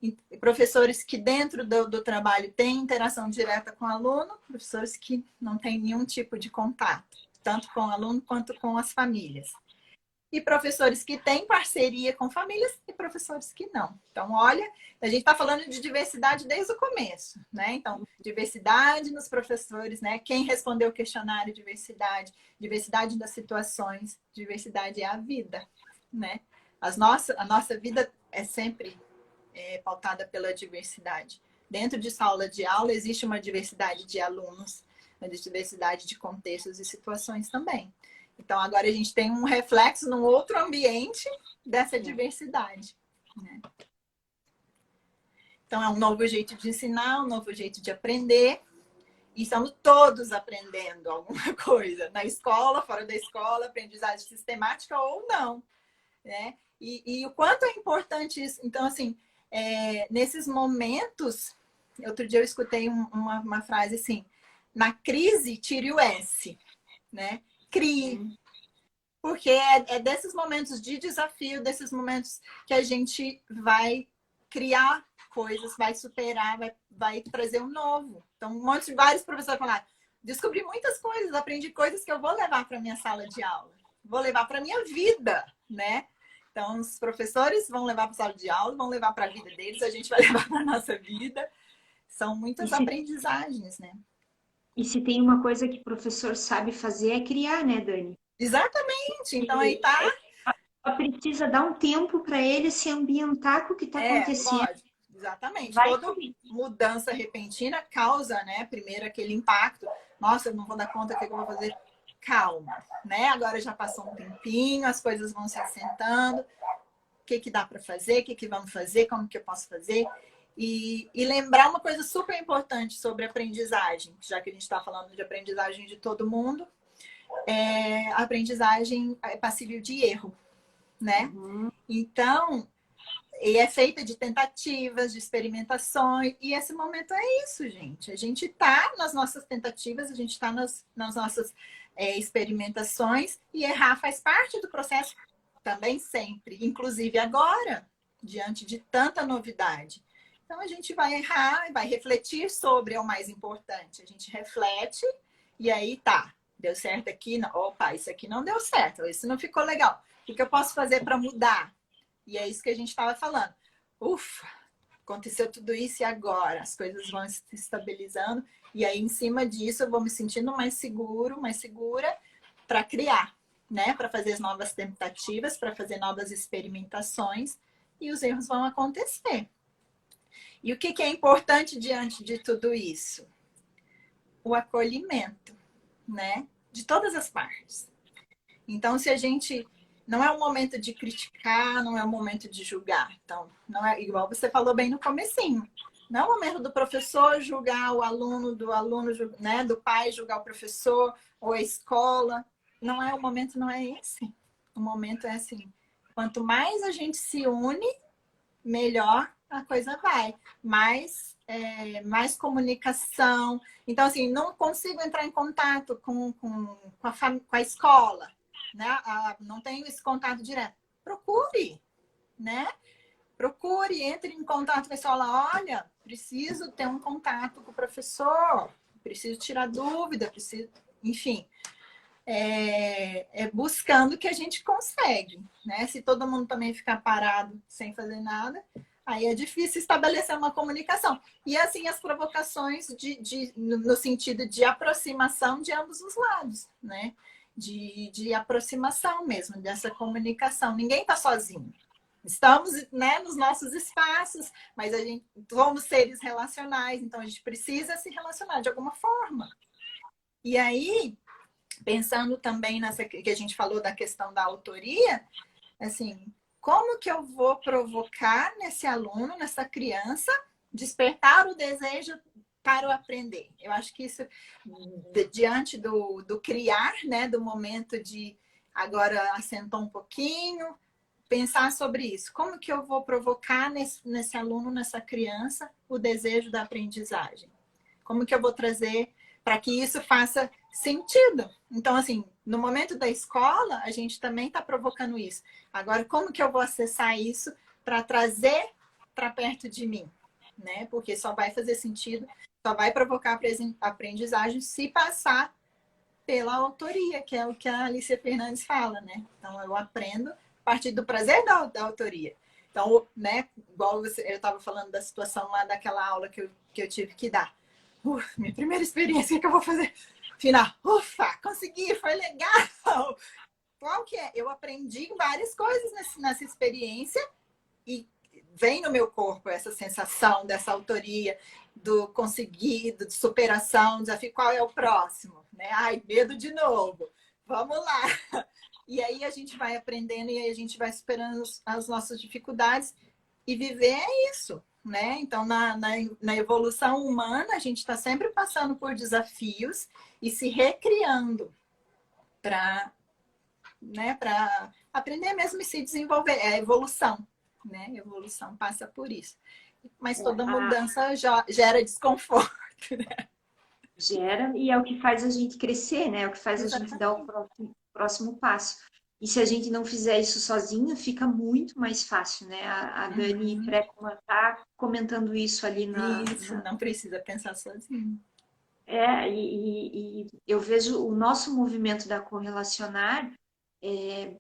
E professores que dentro do trabalho têm interação direta com o aluno, professores que não têm nenhum tipo de contato, tanto com o aluno quanto com as famílias. E professores que têm parceria com famílias e professores que não. Então, olha, a gente está falando de diversidade desde o começo, né? Então, diversidade nos professores, né? Quem respondeu o questionário, diversidade, diversidade das situações, diversidade é a vida, né? A nossa vida é sempre pautada pela diversidade. Dentro de sala de aula existe uma diversidade de alunos, uma diversidade de contextos e situações também. Então, agora a gente tem um reflexo num outro ambiente dessa diversidade, né? Então, é um novo jeito de ensinar, um novo jeito de aprender. E estamos todos aprendendo alguma coisa. Na escola, fora da escola, aprendizagem sistemática ou não, né? E o quanto é importante isso. Então, assim, nesses momentos... Outro dia eu escutei uma frase assim: na crise, tire o S, né? Crie. Porque é desses momentos de desafio, desses momentos que a gente vai criar coisas, vai superar, vai trazer um novo. Então, vários professores falaram: descobri muitas coisas, aprendi coisas que eu vou levar para minha sala de aula, vou levar para minha vida, né? Então, os professores vão levar para a sala de aula, vão levar para a vida deles, a gente vai levar para a nossa vida. São muitas aprendizagens, né? E se tem uma coisa que o professor sabe fazer é criar, né, Dani? Exatamente. Então, aí tá. Só precisa dar um tempo para ele se ambientar com o que está acontecendo. Lógico. Exatamente. Vai Toda mudança repentina causa, né? Primeiro aquele impacto. Nossa, eu não vou dar conta, o que eu vou fazer? Calma, né? Agora já passou um tempinho, as coisas vão se assentando. O que dá para fazer? O que vamos fazer? Como que eu posso fazer? E lembrar uma coisa super importante sobre aprendizagem, já que a gente está falando de aprendizagem de todo mundo, a aprendizagem é passível de erro, né? Uhum. Então, e é feita de tentativas, de experimentações, e esse momento é isso, gente. A gente está nas nossas tentativas, a gente está nas nossas experimentações, e errar faz parte do processo também sempre, inclusive agora, diante de tanta novidade. Então, a gente vai errar, vai refletir sobre é o mais importante. A gente reflete, e aí tá, deu certo aqui? Não. Opa, isso aqui não deu certo, isso não ficou legal. O que eu posso fazer para mudar? E é isso que a gente estava falando. Ufa, aconteceu tudo isso e agora? As coisas vão se estabilizando. E aí, em cima disso, eu vou me sentindo mais seguro, mais segura para criar, né? Para fazer as novas tentativas, para fazer novas experimentações. E os erros vão acontecer. E o que é importante diante de tudo isso? O acolhimento, né? De todas as partes. Então, se a gente... Não é o momento de criticar, não é o momento de julgar. Então, não é igual você falou bem no comecinho. Não é o momento do professor julgar o aluno, do aluno, né, do pai julgar o professor ou a escola. Não é o momento, não é esse. O momento é assim, quanto mais a gente se une, melhor a coisa vai. Mais comunicação. Então, assim, não consigo entrar em contato com a escola. Né? Não tenho esse contato direto. Procure, né? Procure, entre em contato com a escola. Olha, preciso ter um contato com o professor, preciso tirar dúvida, preciso... Enfim, buscando que a gente consegue, né? Se todo mundo também ficar parado sem fazer nada, aí é difícil estabelecer uma comunicação. E assim, as provocações no sentido de aproximação de ambos os lados, né? De aproximação mesmo, dessa comunicação. Ninguém está sozinho. Estamos, né, nos nossos espaços, mas a gente somos seres relacionais, então a gente precisa se relacionar de alguma forma. E aí, pensando também nessa que a gente falou da questão da autoria, assim, como que eu vou provocar nesse aluno, nessa criança, despertar o desejo para o aprender. Eu acho que isso, diante do criar, né, do momento de agora assentou um pouquinho, pensar sobre isso. Como que eu vou provocar nesse aluno, nessa criança, o desejo da aprendizagem? Como que eu vou trazer para que isso faça sentido? Então, assim, no momento da escola, a gente também está provocando isso. Agora, como que eu vou acessar isso para trazer para perto de mim? Né? Porque só vai fazer sentido, só vai provocar aprendizagem se passar pela autoria, que é o que a Alicia Fernandes fala, né? Então, eu aprendo a partir do prazer da autoria. Então, né, igual eu estava falando da situação lá daquela aula que eu tive que dar. Minha primeira experiência, o que eu vou fazer? Final, ufa, consegui, foi legal. Qual que é? Eu aprendi várias coisas nessa experiência e vem no meu corpo essa sensação dessa autoria, do conseguido, de superação, desafio. Qual é o próximo? Né? Ai, medo de novo. Vamos lá. E aí a gente vai aprendendo e aí a gente vai superando as nossas dificuldades e viver é isso. Né? Então, na evolução humana, a gente está sempre passando por desafios e se recriando para, né, para aprender mesmo e se desenvolver. É a evolução, né? A evolução passa por isso. Mas toda mudança gera desconforto, né? Gera, e é o que faz a gente crescer, né? É o que faz a gente dar o próximo passo. E se a gente não fizer isso sozinha, fica muito mais fácil, né? A Dani Preckman está comentando isso ali Isso, não precisa pensar sozinho. E eu vejo o nosso movimento da Correlacionar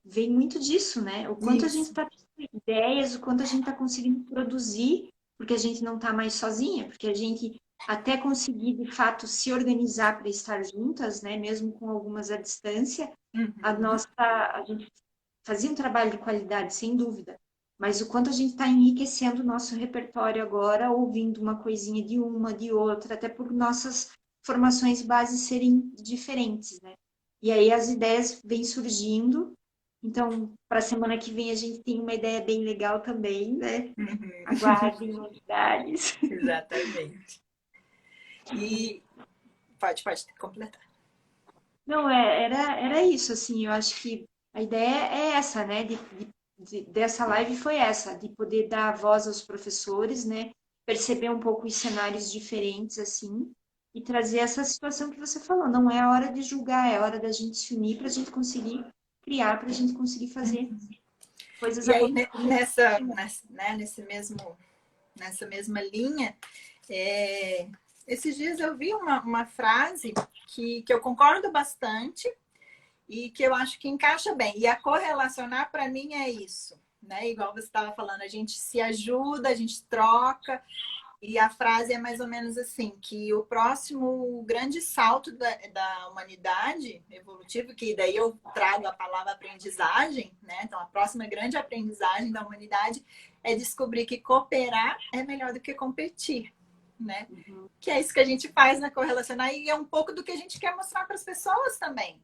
vem muito disso, né? O quanto a gente está tendo ideias, o quanto a gente está conseguindo produzir, porque a gente não está mais sozinha, porque a gente até conseguir, de fato, se organizar para estar juntas, né? Mesmo com algumas à distância, a gente fazia um trabalho de qualidade, sem dúvida. Mas o quanto a gente está enriquecendo o nosso repertório agora, ouvindo uma coisinha de uma, de outra, até por nossas formações bases serem diferentes, né? E aí as ideias vêm surgindo. Então, para a semana que vem a gente tem uma ideia bem legal também, né? Aguardem novidades. Exatamente. E pode completar. Não, era isso, assim, eu acho que a ideia é essa, né? Dessa live foi essa, de poder dar voz aos professores, né? Perceber um pouco os cenários diferentes, assim, e trazer essa situação que você falou. Não é a hora de julgar, é a hora da gente se unir para a gente conseguir criar, para a gente conseguir fazer coisas E aí, acontecerem. nessa mesma linha, esses dias eu vi uma frase que eu concordo bastante e que eu acho que encaixa bem. E a correlacionar, para mim, é isso. Né? Igual você estava falando, a gente se ajuda, a gente troca. E a frase é mais ou menos assim, que o próximo grande salto da humanidade evolutiva, que daí eu trago a palavra aprendizagem, né? Então, a próxima grande aprendizagem da humanidade é descobrir que cooperar é melhor do que competir, né? Que é isso que a gente faz na Correlacionar e é um pouco do que a gente quer mostrar para as pessoas também,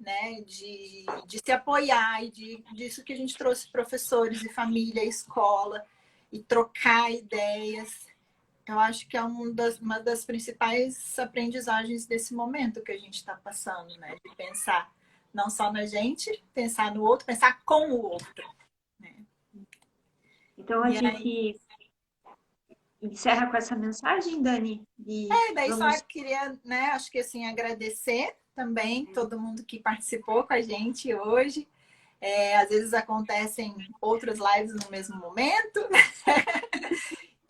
né? De se apoiar e disso que a gente trouxe professores e família, escola, e trocar ideias. Eu acho que é uma das principais aprendizagens desse momento que a gente está passando, né? De pensar não só na gente, pensar no outro, pensar com o outro. Né? Então, a gente encerra com essa mensagem, Dani? Daí só queria, né? Acho que assim, agradecer também todo mundo que participou com a gente hoje. Às vezes acontecem outras lives no mesmo momento, né?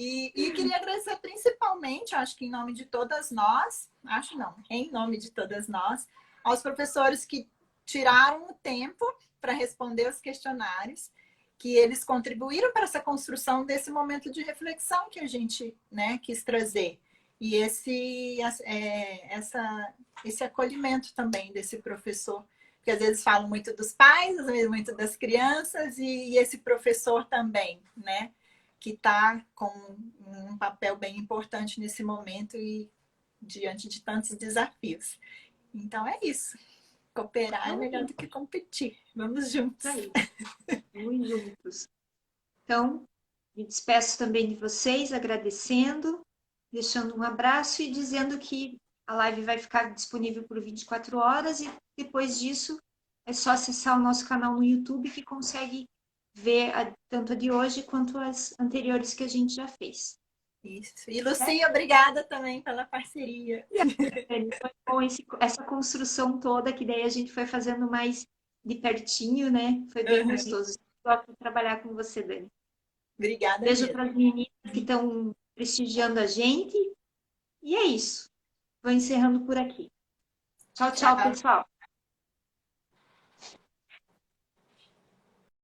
E queria agradecer principalmente, acho que em nome de todas nós, em nome de todas nós, aos professores que tiraram o tempo para responder os questionários, que eles contribuíram para essa construção desse momento de reflexão que a gente, né, quis trazer. E esse acolhimento também desse professor, que às vezes falam muito dos pais, às vezes muito das crianças, e esse professor também, né? Que está com um papel bem importante nesse momento e diante de tantos desafios. Então é isso. Cooperar é melhor do que competir. Vamos juntos. Aí. Vamos juntos. Então, me despeço também de vocês, agradecendo deixando um abraço e dizendo que a live vai ficar disponível por 24 horas e depois disso é só acessar o nosso canal no YouTube que consegue ver tanto a de hoje quanto as anteriores que a gente já fez. Isso. E Lucia, obrigada também pela parceria. Foi bom essa construção toda, que daí a gente foi fazendo mais de pertinho, né? Foi bem gostoso. Gosto de trabalhar com você, Dani. Obrigada Beijo mesmo. para as meninas que estão prestigiando a gente. E é isso. Vou encerrando por aqui. Tchau, tchau, Tchau. pessoal.